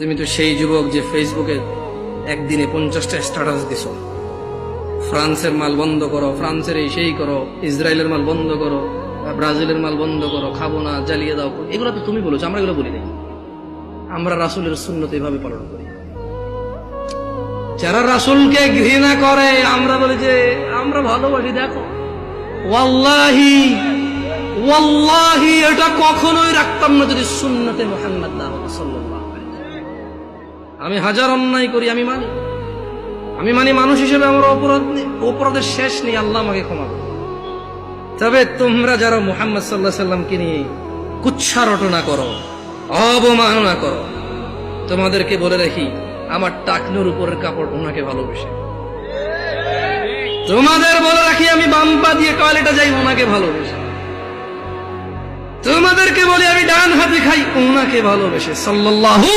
তুমি তো সেই যুবক যে ফেসবুকে একদিনে 50টা স্ট্যাটাস দিছো, ফ্রান্সের মাল বন্ধ করো, ফ্রান্সের এই সেই করো, ইসরায়েলের মাল বন্ধ করো, ব্রাজিলের মাল বন্ধ করো, খাবো না, জ্বালিয়ে দাও। এগুলো তো তুমি বলেছো, আমরা এগুলো বলি নাই। আমরা রাসূলের সুন্নত এভাবে পালন করি। যারা রাসূলকে ঘৃণা করে আমরা বলি যে আমরা ভালোবাসি। দেখো, ওয়াল্লাহি ওয়াল্লাহি এটা কখনোই রাখতাম না যদি সুন্নতে মুহাম্মদ না হতো সাল্লাল্লাহু আলাইহি ওয়াসাল্লাম। আমি হাজার অন্যায় করি, আমি মানি মানুষ হিসেবে আমার অপরাধের শেষ নেই, আল্লাহ আমাকে ক্ষমা করবে। তবে তোমরা যারা মুহাম্মদ সাল্লাল্লাহু আলাইহি ওয়াসাল্লামকে নিয়ে কুচ্ছা রটনা করো, অবমাননা করো, তোমাদেরকে বলে রাখি আমার টাকনুর উপরের কাপড় ওনাকে ভালোবেসে। তোমাদের বলে রাখি আমি বাম পা দিয়ে টয়লেটে যাই ওনাকে ভালোবেসে। তোমাদেরকে বলি আমি ডান হাতে খাই ওনাকে ভালোবেসে সাল্লাল্লাহু